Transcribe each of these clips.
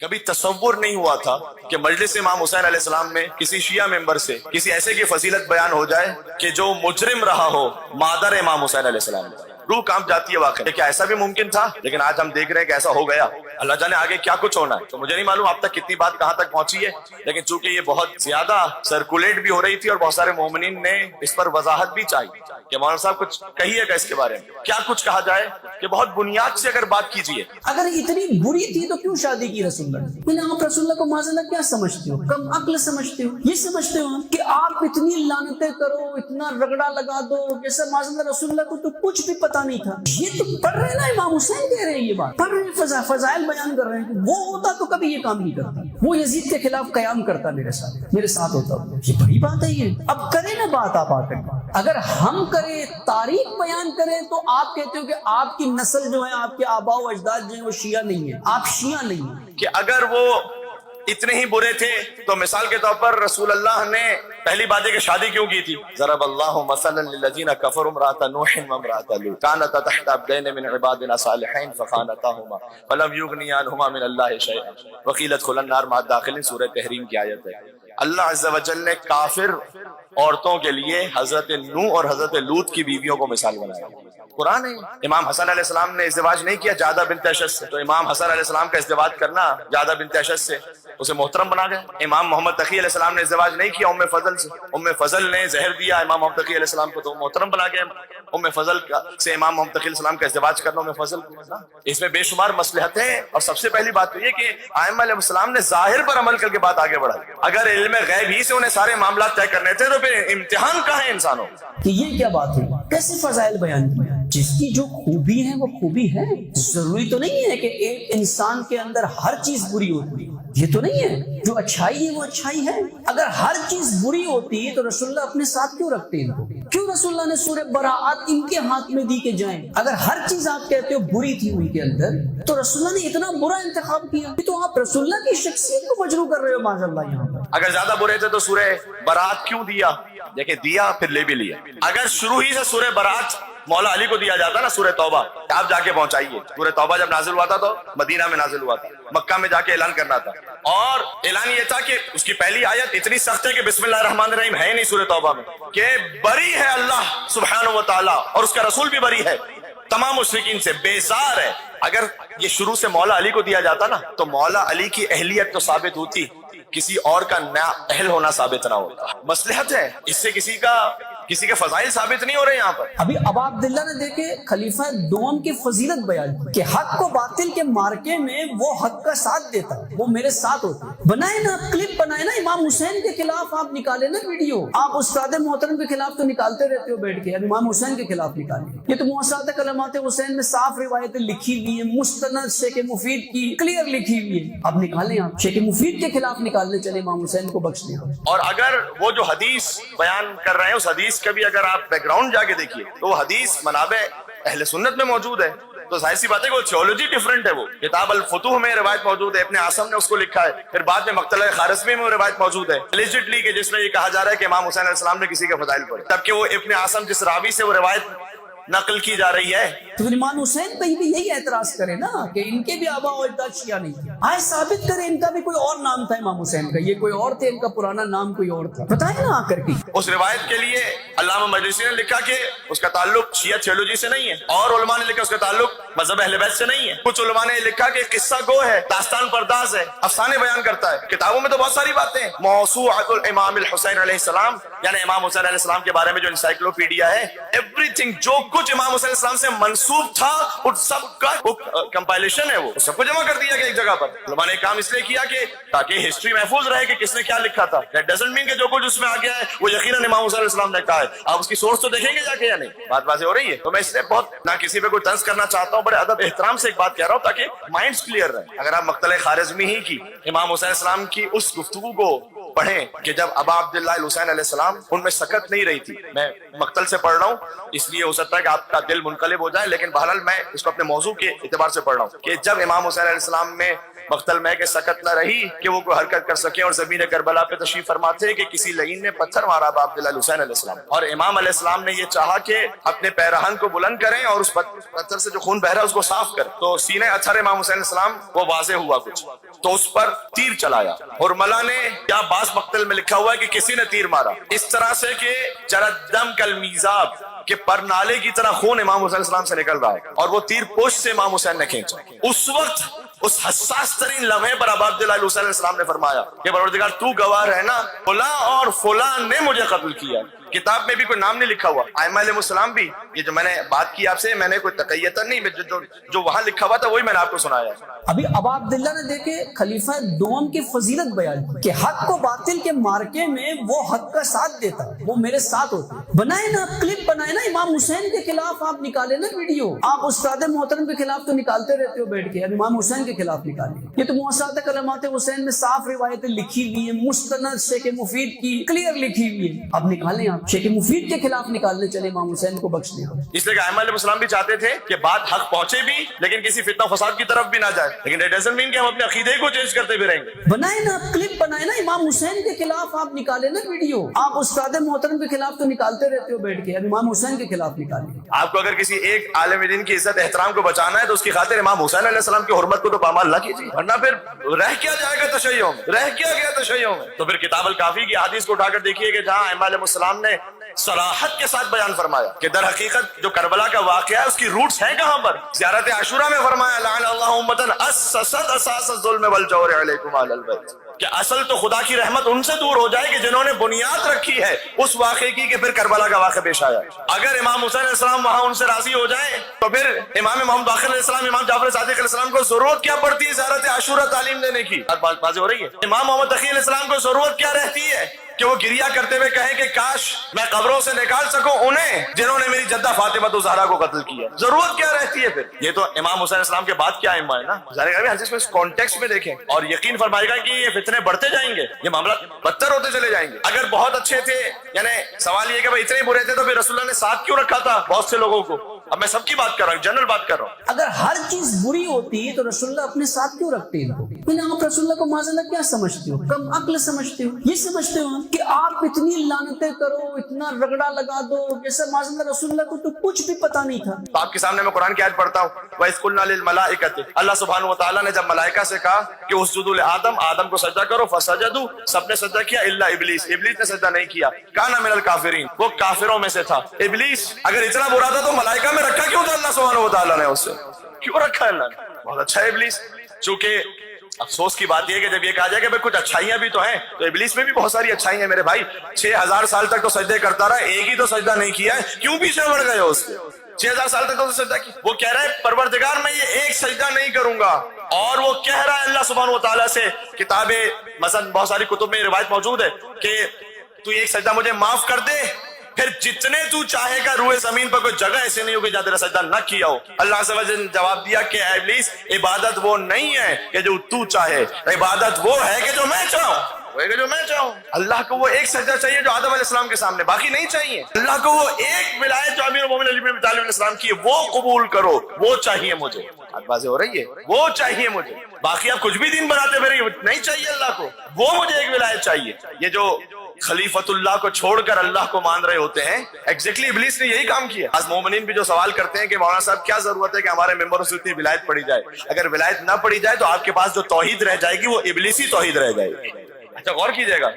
کبھی تصور نہیں ہوا تھا کہ مجلس امام حسین علیہ السلام میں کسی شیعہ ممبر سے کسی ایسے کی فضیلت بیان ہو جائے کہ جو مجرم رہا ہو مادر امام حسین علیہ السلام، روح کانپ جاتی ہے واقعی کیا ایسا بھی ممکن تھا؟ لیکن آج ہم دیکھ رہے ہیں کہ ایسا ہو گیا۔ اللہ جانے آگے کیا کچھ ہونا ہے، تو مجھے نہیں معلوم آپ تک کتنی بات کہاں تک پہنچی ہے، لیکن چونکہ یہ بہت زیادہ سرکولیٹ بھی ہو رہی تھی اور بہت سارے مومنین نے اس پر وضاحت بھی چاہی کہ مولانا صاحب کچھ کہیے گا اس کے بارے میں، کیا کچھ کہا جائے کہ بہت بنیاد سے اگر بات کیجیے۔ اگر اتنی بری تھی تو کیوں شادی کی رسول اللہ نے؟ یعنی آپ رسول اللہ کو معذلہ کیا سمجھتے ہو؟ کم عقل سمجھتے ہو؟ یہ سمجھتے ہو کہ آپ اتنی لعنتیں کرو، اتنا رگڑا لگا دو، جیسے معذلہ رسول اللہ کو تو کچھ بھی پتا نہیں تھا۔ یہ تو پڑھ رہے ہیں نا، امام حسین کہہ رہے ہیں، یہ بات پڑھ رہے ہیں، فضائل بیان کر رہے ہیں کہ وہ ہوتا تو کبھی یہ کام نہیں کرتا، وہ یزید کے خلاف قیام کرتا، میرے ساتھ ہوتا۔ یہ بڑی بات ہے یہ۔ اب کریں نا بات آپ آ کر، اگر ہم کریں تاریخ بیان کریں تو آپ کہتے ہو کہ آپ کی نسل جو ہے، آپ کے آباء و اجداد جو ہیں وہ شیعہ نہیں ہیں، آپ شیعہ نہیں ہیں۔ کہ اگر وہ اتنے ہی برے تھے تو مثال کے طور پر رسول اللہ نے پہلی بات ہے کہ شادی کیوں کی تھی؟ ضرب اللہ مثلا للذین کفروا امرأۃ نوح وامرأۃ لوط كانتا تحت عبدین من عبادنا صالحین فخانتاہما فلم یغنیا عنہما من اللہ شیئا وقیل ادخلا النار مع الداخلین، سورہ تحریم کی آیت ہے۔ اللہ عز و جل نے کافر عورتوں کے لیے حضرت نوح اور حضرت لوط کی بیویوں کو مثال بنایا۔ قرآن ہے۔ امام حسن علیہ السلام نے ازدواج نہیں کیا جادہ بنت اشد سے، تو امام حسن علیہ السلام کا ازدواج کرنا جادہ بنت اشد سے اسے محترم بنا گئے۔ امام محمد تقی علیہ السلام نے ازدواج نہیں کیا ام فضل سے، ام فضل نے زہر دیا امام محمد تقی علیہ السلام کو تو محترم بنا گئے۔ ام فضل سے امام محمد تقی علیہ السلام کا ازدواج کرنا ام فضل کو، اس میں بے شمار مصلحتیں ہیں۔ اور سب سے پہلی بات تو یہ کہ ائمہ علیہ السلام نے ظاہر پر عمل کر کے بات آگے بڑھائی۔ اگر علم غیب ہی سے انہیں سارے معاملات طے کرنے تھے تو پھر امتحان کہاں ہے انسانوں؟ کہ یہ کیا بات ہے؟ کیسے فضائل بیان کیا؟ جس کی جو خوبی ہے وہ خوبی ہے۔ ضروری تو نہیں ہے کہ ایک انسان کے اندر ہر چیز بری ہوتی ہے، یہ تو نہیں ہے۔ جو اچھائی ہے وہ اچھائی ہے۔ اگر ہر چیز بری ہوتی تو رسول اللہ اپنے ساتھ کیوں رکھتے ان کو؟ کیوں رسول اللہ نے سورہ براءت ان کے ہاتھ میں دی کہ جائیں؟ اگر ہر چیز آپ کہتے ہو بری تھی ان کے اندر تو رسول اللہ نے اتنا برا انتخاب کیا، تو آپ رسول اللہ کی شخصیت کو مجروح کر رہے ہو معاذ اللہ یہاں پر۔ اگر زیادہ برے تھے تو سورہ براءت کیوں دیا؟ دیکھیں دیا پھر لے بھی لیا۔ اگر شروع ہی سے سورہ براءت مولا علی کو دیا جاتا نا سورہ توبہ، آپ جا کے پہنچائیے۔ سورہ توبہ جب نازل ہوا تھا تو مدینہ میں نازل ہوا تھا، مکہ میں جا کے اعلان کرنا تھا، اور اعلان یہ تھا کہ اس کی پہلی آیت اتنی سخت ہے کہ بسم اللہ الرحمن الرحیم ہے نہیں سورہ توبہ میں، کہ بری ہے اللہ سبحانہ و تعالی اور اس کا رسول بھی بری ہے تمام مشرکین سے، بیزار ہے۔ اگر یہ شروع سے مولا علی کو دیا جاتا نا تو مولا علی کی اہلیت تو ثابت ہوتی، کسی اور کا نا اہل ہونا ثابت نہ ہوتا۔ مصلحت ہے، اس سے کسی کے فضائل ثابت نہیں ہو رہے یہاں پر۔ ابھی ابا عبداللہ نے دیکھے خلیفہ دوم کی فضیلت بیان کی کہ حق کو باطل کے مارکے میں وہ حق کا ساتھ دیتا، وہ میرے ساتھ ہوتا۔ بنائے نا کلپ، بنائے نا امام حسین کے خلاف، آپ نکالے نا ویڈیو۔ آپ استاد محترم کے خلاف تو نکالتے رہتے ہو بیٹھ کے، اب امام حسین کے خلاف نکالے۔ یہ تو موسعات کلمات حسین میں صاف روایتیں لکھی ہوئی ہیں، مستند شیخ مفید کی کلیئر لکھی ہوئی ہے، اب نکالیں۔ آپ شیخ مفید کے خلاف نکالنے چلے، امام حسین کو بخش دیں۔ اور اگر وہ جو حدیث بیان کر رہے ہیں اس حدیث کبھی اگر آپ بیک گراؤنڈ جا کے دیکھیے تو وہ حدیث منابع اہل سنت میں موجود ہے، تو ظاہر سی بات ہے کہ وہ تھیولوجی ڈیفرنٹ ہے۔ وہ کتاب الفتوح میں روایت موجود ہے، ابن عاصم نے اس کو لکھا ہے، پھر بعد میں مقتلہ خارزمی میں وہ روایت موجود ہے الجٹلی کہ جس میں یہ کہا جا رہا ہے کہ امام حسین علیہ السلام نے کسی کے فضائل پڑھے، تب کہ وہ ابن عاصم جس راوی سے وہ روایت نقل کی جا رہی ہے۔ تو امام حسین پہ بھی یہی اعتراض کرے نا کہ ان کے بھی آباء و اجداد شیعہ نہیں تھے، آئے ثابت کرے ان کا بھی کوئی اور نام تھا امام حسین کا، یہ کوئی اور تھے، ان کا پرانا نام کوئی اور تھا، بتائیں نا آ کر کے۔ اس روایت کے لیے علامہ مجلسی نے لکھا کہ اس کا تعلق شیعہ تھیولوجی سے نہیں ہے، اور علماء نے لکھا اس کا تعلق مذہب اہل بیت سے نہیں ہے، کچھ علماء نے لکھا کہ قصہ گو ہے، داستان پرداز ہے، افسانے بیان کرتا ہے۔ کتابوں میں تو بہت ساری باتیں ہیں، موسوعۃ الامام الحسین علیہ السلام، یعنی امام حسین علیہ السلام کے بارے میں جو انسائکلوپیڈیا ہے، ایوری تھنگ جو کچھ امام حسین علیہ السلام سے منسوب تھا اس سب کا کمپائلیشن ہے، وہ سب کو جمع کر دیا گیا ایک جگہ پر۔ علماء نے کام اس لیے کیا کہ تاکہ ہسٹری محفوظ رہے کہ کس نے کیا لکھا تھا۔ دیٹ ڈزنٹ مین کہ جو کچھ اس میں آ گیا ہے وہ یقیناً امام حسین علیہ السلام نے کہا ہے، آپ اس کی سورس تو دیکھیں گے جا کے یا نہیں؟ بات واضح ہو رہی ہے؟ تو میں اس لیے بہت نہ کسی پہ کوئی طنز کرنا چاہتا ہوں، بڑے ادب احترام سے ایک بات کہہ رہا ہوں تاکہ مائنڈز کلیئر رہے۔ اگر آپ مقتلہ خارزمی ہی کی امام حسین علیہ السلام کی اس گفتگو کو پڑھیں کہ جب ابا عبداللہ الحسین علیہ السلام ان میں سکت نہیں رہی تھی، میں مقتل سے پڑھ رہا ہوں اس لیے ہو سکتا ہے کہ آپ کا دل منقلب ہو جائے، لیکن بہرحال میں اس کو اپنے موضوع کے اعتبار سے پڑھ رہا ہوں کہ جب امام حسین علیہ السلام میں مقتل میں کہ سکت نہ رہی کہ وہ کوئی حرکت کر سکے اور زمین کربلا پہ تشریف فرماتے کہ کسی لعین نے پتھر مارا ابا عبداللہ حسین علیہ السلام، اور امام علیہ السلام نے یہ چاہا کہ اپنے پیرہن کو بلند کریں اور اس پتھر سے جو خون بہ رہا ہے اس کو صاف کریں، تو سینے اثر امام حسین علیہ السلام وہ واضح ہوا کچھ، تو اس پر تیر چلایا، حرملہ نے یا بعض مقتل میں لکھا ہوا ہے کہ کسی نے تیر مارا اس طرح سے کہ جرت دم کالمیزاب کہ پر نالے کی طرح خون امام حسین علیہ السلام سے نکل رہا ہے، اور وہ تیر پوش سے امام حسین نے کھینچا۔ اس وقت اس حساس ترین لمحے پر ابا عبداللہ حسین علیہ السلام نے فرمایا کہ پروردگار تو گواہ رہنا فلاں اور فلاں نے مجھے قتل کیا۔ کتاب میں بھی کوئی نام نہیں لکھا ہوا، ائمہ علیہ السلام بھی، یہ جو میں نے بات کی آپ سے میں نے کوئی تقیتاً نہیں، جو وہاں لکھا ہوا تھا وہی میں نے آپ کو سنایا۔ ابھی ابا عبداللہ نے دیکھے خلیفہ دوم کی فضیلت بیان کی کہ حق کو باطل کے مارکے میں وہ حق کا ساتھ دیتا، وہ میرے ساتھ ہوتا۔ بنائے نا کلپ، بنائے نا امام حسین کے خلاف، آپ نکالے نا ویڈیو، آپ استاد محترم کے خلاف تو نکالتے رہتے ہو بیٹھ کے، اب امام حسین کے خلاف نکالیں۔ یہ تو موسوعۃ کلمات حسین میں صاف روایتیں لکھی ہوئی ہیں، مستند شیخ مفید کی کلیئر لکھی ہوئی ہے، اب نکالیں، آپ شیخ مفید کے خلاف نکالنے چلے امام حسین کو بخش دیں۔ اس لیے کہ ائمہ علیہ السلام بھی چاہتے تھے کہ بات حق پہنچے بھی لیکن کسی فتنہ فساد کی طرف بھی نہ جائے، لیکن اٹ ڈزنٹ مین کہ ہم اپنے عقیدے کو چینج کرتے بھی رہیں گے۔ بنائے نا کلپ، بنائے نا امام حسین کے خلاف، آپ نکالے نا ویڈیو، آپ استاد محترم کے خلاف تو نکالتے رہتے ہو بیٹھ کے، اب امام حسین کے خلاف نکالیں۔ آپ کو اگر کسی ایک عالم دین کی عزت احترام کو بچانا ہے تو اس کی خاطر امام حسین علیہ السلام کی حرمت کو تو پامال نہ کیجیے، ورنہ پھر رہ کیا جائے گا تشیع میں، رہ کیا گیا تشیع میں۔ تو پھر کتاب الکافی کی حدیث کو اٹھا کر دیکھیے کہ جہاں ائمہ علیہ السلام نے صراحت کے ساتھ بیان فرمایا کہ در حقیقت جو کربلا کا واقعہ ہے اس کی روٹس ہیں کہاں پر۔ زیارت عاشورہ میں فرمایا لعن اللہ امتن اسست اساس الظلم والجور علیکم اہل البیت، کہ اصل تو خدا کی رحمت ان سے دور ہو جائے کہ جنہوں نے بنیاد رکھی ہے اس واقعے کی کہ پھر کربلا کا واقعہ پیش آیا۔ اگر امام حسین علیہ السلام وہاں ان سے راضی ہو جائیں تو پھر امام محمد باقر علیہ السلام، امام جعفر صادق علیہ السلام کو ضرورت کیا پڑتی ہے زیارت عاشورہ تعلیم دینے کی؟ بات واضح ہو رہی ہے۔ امام محمد تقی علیہ السلام کو ضرورت کیا رہتی ہے کہ وہ گریا کرتے ہوئے کہیں کہ کاش میں قبروں سے نکال سکوں انہیں جنہوں نے میری جدہ فاطمہ الزہرا کو قتل کیا۔ ضرورت کیا رہتی ہے پھر؟ یہ تو امام حسین السلام کے بعد کیا ائمہ ہے نا، حدیث میں اس کانٹیکسٹ میں دیکھیں اور یقین فرمائے گا کہ یہ فتنے بڑھتے جائیں گے، یہ معاملات بدتر ہوتے چلے جائیں گے۔ اگر بہت اچھے تھے، یعنی سوال یہ کہ بھائی اتنے برے تھے تو پھر رسول اللہ نے ساتھ کیوں رکھا تھا بہت سے لوگوں کو؟ اب میں سب کی بات کر رہا ہوں، جنرل بات کر رہا ہوں۔ اگر ہر چیز بری ہوتی تو رسول اللہ اپنے ساتھ کیوں رکھتے ہیں؟ آپ رسول اللہ کو معاذ اللہ کیا سمجھتے ہو؟ کم عقل سمجھتے ہو؟ یہ سمجھتے ہو کہ آپ اتنی لعنتیں کرو، اتنا رگڑا لگا دو، جیسے معاذ اللہ رسول اللہ کو تو کچھ بھی پتا نہیں تھا۔ تو آپ کے سامنے میں قرآن کی آیت پڑھتا ہوں، وَإِذْ قُلْنَا لِلْمَلَائِكَةِ، اللہ سبحانہ وتعالیٰ نے جب ملائکہ سے کہا کہ اسجدوا لآدم، آدم کو سجدہ کرو، فسجدوا، سب نے سجدہ کیا الا ابلیس، ابلیس نے سجدہ نہیں کیا، کانا من الکافرین، وہ کافروں میں سے تھا۔ ابلیس اگر اتنا برا تھا تو ملائکہ میں رکھا کیوں تھا اللہ سبحانہ وتعالیٰ نے؟ اسے کیوں رکھا ہے اللہ نے؟ بہت اچھا ہے ابلیس، چونکہ افسوس کی بات یہ ہے کہ جب یہ کہا جائے کہ بھئی کچھ اچھائیاں بھی تو ہیں، تو ابلیس میں بھی بہت ساری اچھائی ہیں میرے بھائی۔ 6000 سال تک تو سجدے کرتا رہا، ایک ہی تو سجدہ نہیں کیا ہے، کیوں پیچھے بڑھ گئے ہو اس کے؟ 6000 سال تک تو سجدہ کی، وہ کہہ رہا ہے پروردگار میں یہ ایک سجدہ نہیں کروں گا، اور وہ کہہ رہا ہے اللہ سبحانہ وتعالیٰ سے، کتابیں مثلا بہت ساری کتب میں روایت موجود ہے کہ تو ایک سجدہ مجھے معاف کر دے، پھر جتنے تو چاہے گا روئے زمین پر کوئی جگہ ایسے نہیں ہوگی جہاں تیرا سجدہ نہ کیا ہو۔ اللہ عز و جل نے جواب دیا کہ اے ابلیس، عبادت وہ نہیں ہے کہ جو تو چاہے، عبادت وہ ہے کہ جو میں چاہوں، جو میں چاہوں۔ اللہ کو وہ ایک سجدہ چاہیے جو آدم علیہ السلام کے سامنے، باقی نہیں چاہیے۔ اللہ کو وہ ایک ولایت جو امیر المومنین علی بن ابی طالب علیہ السلام کی ہے وہ قبول کرو، وہ چاہیے مجھے۔ بات واضح ہو رہی ہے؟ وہ چاہیے مجھے، باقی آپ کچھ بھی دین بناتے پھر نہیں چاہیے اللہ کو، وہ مجھے ایک ولایت چاہیے۔ یہ جو خلیفت اللہ کو چھوڑ کر اللہ کو مان رہے ہوتے ہیں، ایگزیکٹلی ابلیس نے یہی کام کیا۔ آج مومنین بھی جو سوال کرتے ہیں کہ مولانا صاحب کیا ضرورت ہے کہ ہمارے ممبروں سے اتنی ولایت پڑھی جائے، اگر ولایت نہ پڑھی جائے تو آپ کے پاس جو توحید رہ جائے گی وہ ابلیسی توحید رہ جائے گی۔ اچھا غور کیجئے گا،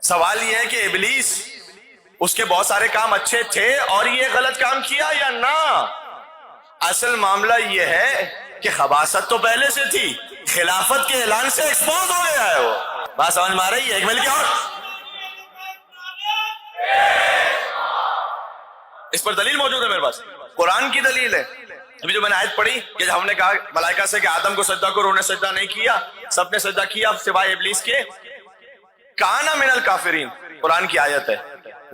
سوال یہ ہے کہ ابلیس، اس کے بہت سارے کام اچھے تھے اور یہ غلط کام کیا یا نہ؟ اصل معاملہ یہ ہے کہ خباثت تو پہلے سے تھی، خلافت کے اعلان سے ایکسپوز ہو گیا ہے وہ۔ بات سمجھ میں آ رہی ہے؟ ایک مل کے اور اس پر دلیل موجود ہے میرے پاس، قرآن کی دلیل ہے۔ ابھی جو میں نے آیت پڑھی کہ جب ہم نے کہا ملائکہ سے کہ آدم کو سجدہ کرو، انہوں نے سجدہ نہیں کیا، سب نے سجدہ کیا سوائے ابلیس کے، کانا من الکافرین، قرآن کی آیت ہے،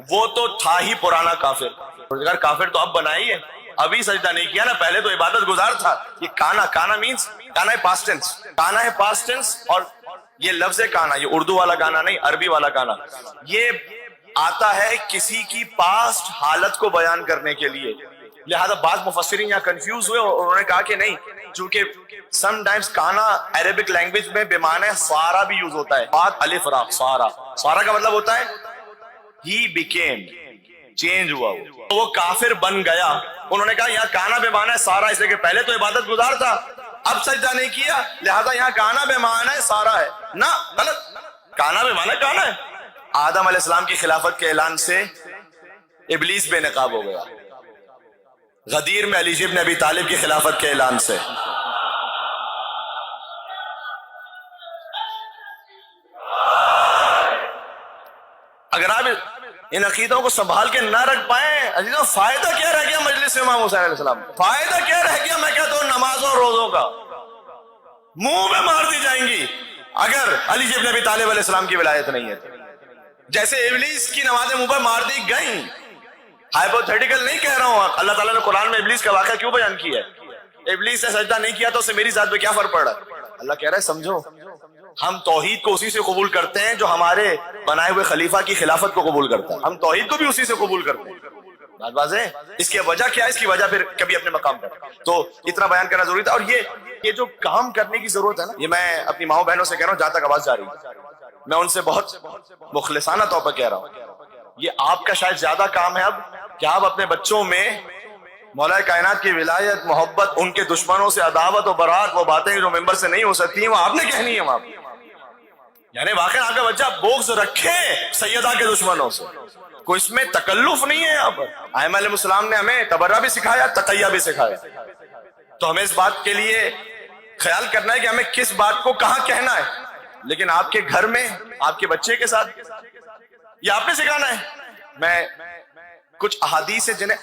وہ تو تھا ہی پرانا کافر، اگر کافر تو اب بنا ہی ہے، ابھی سجدہ نہیں کیا نا، پہلے تو عبادت گزار تھا۔ یہ کانا مینز، کانا ہے پاسٹ ٹینس، کانا ہے پاسٹ ٹینس، اور یہ لفظ کانا، یہ اردو والا کانا نہیں، عربی والا کانا، یہ آتا ہے کسی کی پاسٹ حالت کو بیان کرنے کے لیے۔ لہذا بعض مفسرین یہاں کنفیوز ہوئے اور انہوں نے کہا کہ نہیں، چونکہ سم ٹائمز کانا عربک لینگویج میں بمعنی سارا بھی یوز ہوتا ہے. بات الف را سارا. سارا کا مطلب ہوتا ہے ہی بیکیم, چینج ہوا, وہ کافر بن گیا. انہوں نے کہا یہاں کانا بے معنی سارا, اس لیے کہ پہلے تو عبادت گزار تھا, اب سجدہ نہیں کیا, لہذا یہاں کانا بے معنی سارا ہے. نہ, غلط. کانا بے معنی کانا ہے. آدم علیہ السلام کی خلافت کے اعلان سے ابلیس بے نقاب ہو گیا. غدیر میں علی ابن ابی طالب کی خلافت کے اعلان سے. اگر آپ ان عقیدوں کو سنبھال کے نہ رکھ پائیں عزیزوں, فائدہ کیا رہ گیا مجلس امام حسین علیہ السلام؟ فائدہ کیا رہ گیا؟ میں کہتا ہوں نمازوں اور روزوں کا منہ میں مار دی جائیں گی اگر علی ابن ابی طالب علیہ السلام کی ولایت نہیں ہے. جیسے ابلیس کی نمازیں منہ پر مار دی گئیں. ہائپوتھیٹیکل نہیں کہہ رہا ہوں. اللہ تعالیٰ نے قرآن میں ابلیس کا واقعہ کیوں بیان کیا ہے؟ ابلیس نے سجدہ نہیں کیا تو اسے میری ذات پہ کیا فرق پڑ رہا ہے؟ اللہ کہہ رہا ہے سمجھو, ہم توحید کو اسی سے قبول کرتے ہیں جو ہمارے بنائے ہوئے خلیفہ کی خلافت کو قبول کرتا ہے. ہم توحید کو بھی اسی سے قبول کرتے ہیں. بات واضح ہے. اس کی وجہ کیا ہے؟ اس کی وجہ پھر کبھی اپنے مقام پر. تو اتنا بیان کرنا ضروری تھا. اور یہ جو کام کرنے کی ضرورت ہے نا, یہ میں اپنی ماؤں بہنوں سے کہہ رہا ہوں, جہاں تک آواز جا رہی ہے میں ان سے بہت مخلصانہ طور پر کہہ رہا ہوں, یہ آپ کا شاید زیادہ کام ہے اب کہ آپ اپنے بچوں میں مولا کائنات کی ولایت, محبت, ان کے دشمنوں سے عداوت و برات, وہ باتیں جو ممبر سے نہیں ہو سکتی وہ آپ نے کہنی ہے وہاں. یعنی واقعی آپ کا بچہ بغض رکھے سیدہ کے دشمنوں سے, کوئی اس میں تکلف نہیں ہے. یہاں پر ائمہ علیہ السلام نے ہمیں تبرہ بھی سکھایا, تقیہ بھی سکھایا. تو ہمیں اس بات کے لیے خیال کرنا ہے کہ ہمیں کس بات کو کہاں کہنا ہے. لیکن آپ کے گھر میں آپ کے بچے کے ساتھ یہ آپ نے سکھانا ہے. میں کچھ احادیث ہیں جنہیں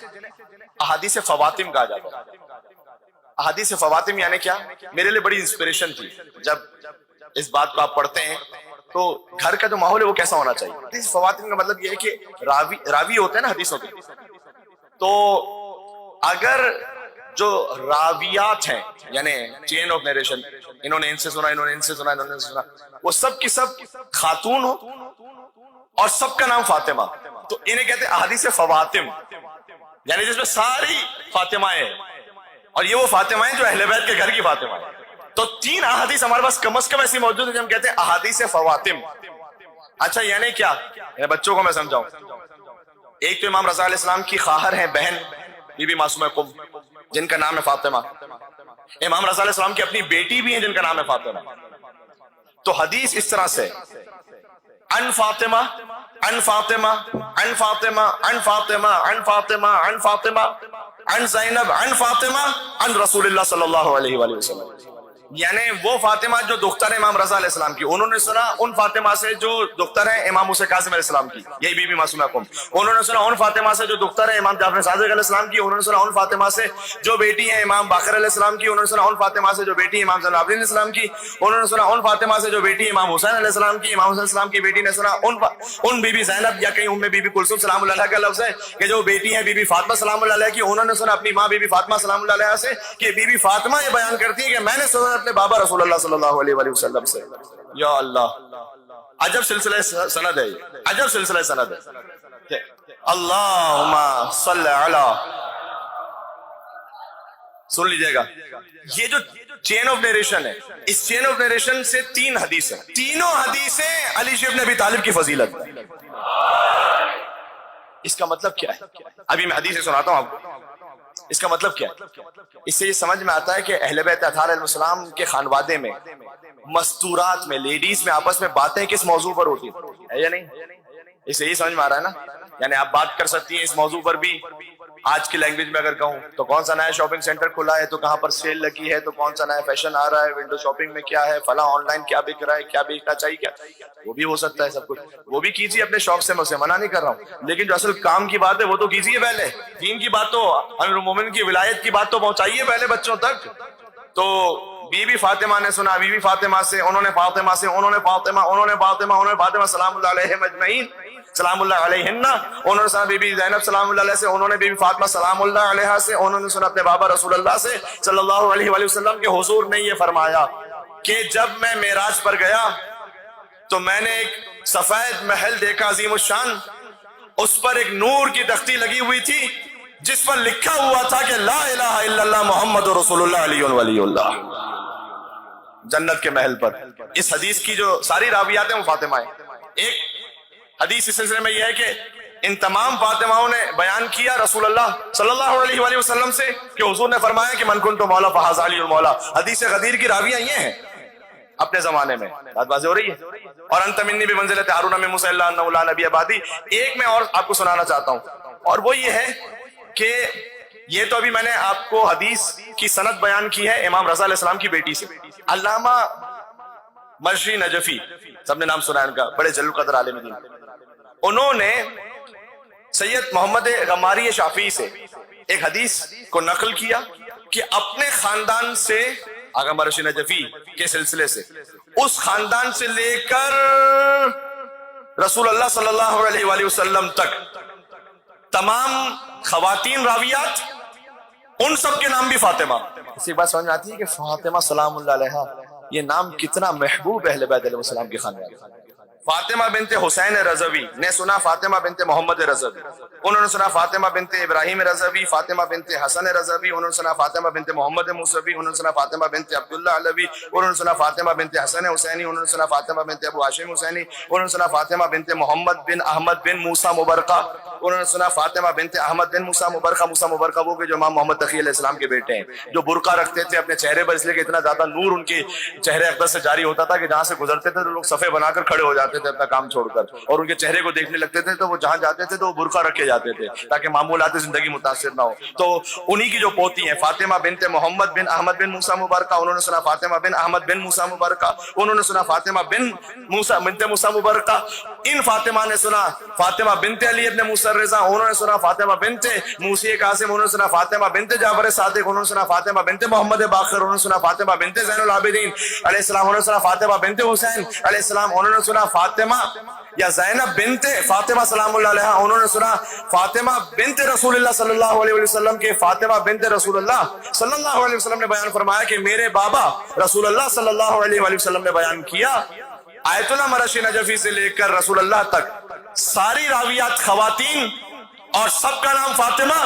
احادیث فواتم کہا جاتا ہے. احادیث فواتم یعنی کیا؟ میرے لیے بڑی انسپریشن تھی جب اس بات کو آپ پڑھتے ہیں تو گھر کا جو ماحول ہے وہ کیسا ہونا چاہیے. حدیث فواتم کا مطلب یہ ہے کہ راوی ہوتے ہیں نا حدیثوں کے, تو اگر جو راویات ہیں یعنی چین آف نیریشن, انہوں نے ان سے سنا, انہوں نے ان سے سنا, انہوں نے ان سے سنا, وہ سب کی سب خاتون ہو اور سب کا نام فاطمہ, تو انہیں کہتے ہیں احادیث فواتم, یعنی جس میں ساری فاطمہ ہیں, اور یہ وہ فاطمہ ہیں جو اہل بیت کے گھر کی فاطمہ ہیں. تو 3 احادیث ہمارے پاس کم از کم ایسی موجود ہیں جو ہم کہتے ہیں احادیث فواتم. اچھا یعنی کیا؟ یعنی بچوں کو میں سمجھاؤں. ایک تو امام رضا علیہ السلام کی خواہر ہیں بہن بی بی معصومہ قم جن کا نام ہے فاطمہ. امام رضا علیہ السلام کی اپنی بیٹی بھی ہیں جن کا نام ہے فاطمہ. تو حدیث اس طرح سے ان فاطمہ ان فاطمہ ان فاطمہ ان فاطمہ ان فاطمہ ان فاطمہ ان زینب ان فاطمہ ان رسول اللہ صلی اللہ علیہ وآلہ وسلم. یعنی وہ فاطمہ جو دختر ہے امام رضا علیہ السلام کی, انہوں نے سنا ان فاطمہ سے جو دختر ہے امام موسیٰ کاظم علیہ السلام کی, یہی بی بی معصومہ قم. انہوں نے سنا ان فاطمہ سے جو دختر ہے امام جعفر صادق علیہ السلام کی, انہوں نے سنا ان فاطمہ سے جو بیٹی ہے امام باقر علیہ السلام کی, انہوں نے سنا ان فاطمہ سے جو بیٹی ہے امام زین العابدین علیہ السلام کی, انہوں نے سنا ان فاطمہ سے جو بیٹی ہے امام حسین علیہ السلام کی, امام حسین علیہ السلام کی بیٹی نے سنا ان بی بی زینب یا کہیں ام بی بی کلثوم سلام اللہ علیہ کا لفظ ہے کہ جو بیٹی ہے بی بی فاطمہ سلام اللہ علیہ کی, انہوں نے سنا اپنی ماں بی بی فاطمہ سلام اللہ علیہ سے کہ بی بی فاطمہ یہ بیان کرتی ہے کہ میں نے سنا اپنے بابا رسول اللہ صلی اللہ علیہ وآلہ وسلم سے. یا اللہ, عجب سلسلہ سند ہے, عجب سلسلہ سند ہے. اللہم صلی علی, سن لیجئے گا, یہ جو چین آف نیریشن ہے, اس چین آف نیریشن سے 3 حدیث ہیں, تینوں حدیثیں علی ابن ابی طالب کی فضیلت. اس کا مطلب کیا ہے؟ ابھی میں حدیث سناتا ہوں آپ کو. اس کا مطلب کیا ہے؟ اس سے یہ سمجھ میں آتا ہے کہ اہل بیت اطہار علیہ السلام کے خانوادے میں, مستورات میں, لیڈیز میں آپس میں باتیں کس موضوع پر ہوتی ہے یا نہیں؟ اس سے یہ سمجھ میں آ رہا ہے نا. یعنی آپ بات کر سکتی ہیں اس موضوع پر بھی. آج کی لینگویج میں اگر کہوں تو کون سا نیا شاپنگ سینٹر کھلا ہے, تو کہاں پر سیل لگی ہے, تو کون سا نیا فیشن آ رہا ہے, ونڈو شاپنگ میں کیا ہے, فلاں آن لائن کیا بک رہا ہے, کیا بیچنا چاہیے, کیا وہ بھی ہو سکتا ہے. سب کچھ وہ بھی کیجیے اپنے شوق سے, میں اسے منع نہیں کر رہا ہوں, لیکن جو اصل کام کی بات ہے وہ تو کیجیے پہلے. دین کی بات تو, امیر المومنین کی ولایت کی بات تو پہنچائیے پہلے بچوں تک. تو بی بی فاطمہ نے سنا بی بی فاطمہ سے, انہوں نے فاطمہ سے, انہوں نے فاطمہ, انہوں نے فاطمہ, انہوں نے فاطمہ سلام اللہ علیہم اجمعین سلام اللہ علیہن, انہوں نے سنا بی بی زینب سلام اللہ علیہ سے, انہوں نے بی بی فاطمہ سلام اللہ علیہ سے, انہوں نے سنا اپنے بابا رسول اللہ سے صلی اللہ علیہ وآلہ وسلم کے حضور نے یہ فرمایا کہ جب میں معراج پر گیا تو میں نے ایک سفید محل دیکھا عظیم الشان, اس پر ایک نور کی تختی لگی ہوئی تھی, جس پر لکھا ہوا تھا کہ لا الہ الا اللہ محمد رسول اللہ علی ولی اللہ، جنت کے محل پر۔ اس حدیث کی جو ساری راویات ہیں وہ فاطمہ ہیں۔ ایک حدیث اس سلسلے میں یہ ہے کہ ان تمام فاطماؤں نے بیان کیا رسول اللہ صلی اللہ علیہ وآلہ وسلم سے کہ حضور نے فرمایا کہ من کنت مولا فہذا علی المولا۔ حدیث غدیر کی راویاں یہ ہیں اپنے زمانے میں، بات واضح ہو رہی ہے۔ اور انت منی بمنزلۃ ہارون من موسیٰ الا انہ لا نبی بعدی۔ ایک میں اور آپ کو سنانا چاہتا ہوں، اور وہ یہ ہے کہ یہ تو ابھی میں نے آپ کو حدیث کی سند بیان کی ہے امام رضا علیہ السلام کی بیٹی سے۔ علامہ مرشی نجفی، سب نے نام سنا ہے ان کا، بڑے جلیل القدر عالم دین، انہوں نے سید محمد غماری شافعی سے ایک حدیث کو نقل کیا کہ اپنے خاندان سے، آغا مرشی نجفی کے سلسلے سے، اس خاندان سے لے کر رسول اللہ صلی اللہ علیہ وآلہ وسلم تک تمام خواتین راویات، ان سب کے نام بھی فاطمہ۔ اسی بات سمجھ میں آتی ہے کہ فاطمہ سلام اللہ علیہا یہ نام کتنا محبوب اہل بیت علیہ السلام کے خاندان۔ فاطمہ بنت حسین رضوی نے سنا فاطمہ بنت محمد رضوی، انہوں نے سنا فاطمہ بنت ابراہیم رضوی، فاطمہ بنت حسن رضوی، انہوں نے سنا فاطمہ بنت محمد موسوی، انہوں نے سنا فاطمہ بنت عبداللہ علوی، انہوں نے سنا فاطمہ بنت حسن حسینی، انہوں نے سنا فاطمہ بنت ابو ہاشم حسینی، انہوں نے سنا فاطمہ بنت محمد بن احمد بن موسیٰ مبرقہ، انہوں نے سنا فاطمہ بنت احمد بن موسیٰ مبرقہ۔ موسیٰ مبرقہ وہ کہ جو امام محمد تقی علیہ السلام کے بیٹے ہیں، جو برقع رکھتے تھے اپنے چہرے پر، اس لیے کہ اتنا زیادہ نور ان کے چہرے اقدس سے جاری ہوتا تھا کہ جہاں سے گزرتے تھے تو لوگ صفے بنا کر کھڑے ہو جاتے تھے اپنا کام چھوڑ کر، اور ان کے چہرے کو دیکھنے لگتے تھے تو وہ جہاں جاتے تھے تو وہ برقع رکھے جاتے تھے تاکہ معمولات زندگی متاثر نہ ہو۔ تو انہی کی جو پوتی ہیں فاطمہ بنت محمد بن احمد بن موسیٰ مبرقہ، انہوں نے سنا فاطمہ بن احمد بن موسیٰ مبرقہ، انہوں نے سنا فاطمہ بن موسیٰ مبرقہ۔ ان فاطمہ نے سنا فاطمہ بنت علی ابن موسیٰ الرضا، انہوں نے سنا فاطمہ بنت موسی قاسم، انہوں نے سنا فاطمہ بنت جعفر صادق، انہوں نے سنا فاطمہ بنت محمد باقر، انہوں نے سنا فاطمہ بنت زین العابدین علیہ السلام، انہوں نے سنا فاطمہ بنت حسین علیہ السلام، انہوں نے سنا فاطمہ یا زینب بنت فاطمہ سلام اللہ علیہا، انہوں نے سنا فاطمہ بنت رسول اللہ صلی اللہ علیہ وسلم کے فاطمہ بنت رسول اللہ صلی اللہ علیہ وسلم نے بیان فرمایا کہ میرے بابا رسول اللہ صلی اللہ علیہ وسلم نے بیان کیا۔ آیت اللہ مرشی نجفی سے لے کر رسول اللہ تک ساری راویات خواتین اور سب کا نام فاطمہ،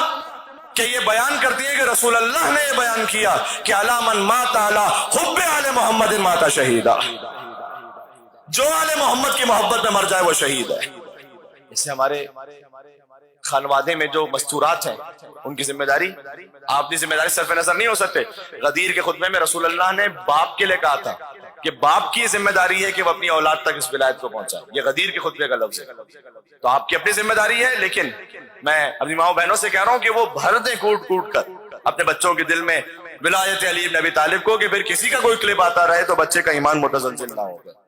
کہ یہ بیان کرتی ہے کہ رسول اللہ نے یہ بیان کیا کہ علی من مات علی حب آل محمد مات شہیدہ، جو آل محمد کی محبت میں مر جائے وہ شہید ہے۔ اس سے ہمارے خانوادے میں جو مستورات ہیں ان کی ذمہ داری، آپ کی ذمہ داری صرف نظر نہیں ہو سکتے۔ غدیر کے خطبے میں رسول اللہ نے باپ کے لیے کہا تھا کہ باپ کی ذمہ داری ہے کہ وہ اپنی اولاد تک اس ولایت کو پہنچائے، یہ غدیر کے خطبے کا لفظ ہے۔ تو آپ کی اپنی ذمہ داری ہے، لیکن میں اپنی ماؤں بہنوں سے کہہ رہا ہوں کہ وہ بھر دیں کوٹ کوٹ کر اپنے بچوں کے دل میں ولایت علی بن ابی طالب کو، کہ پھر کسی کا کوئی کلپ آتا رہے تو بچے کا ایمان متزلزل نہ ہوگا۔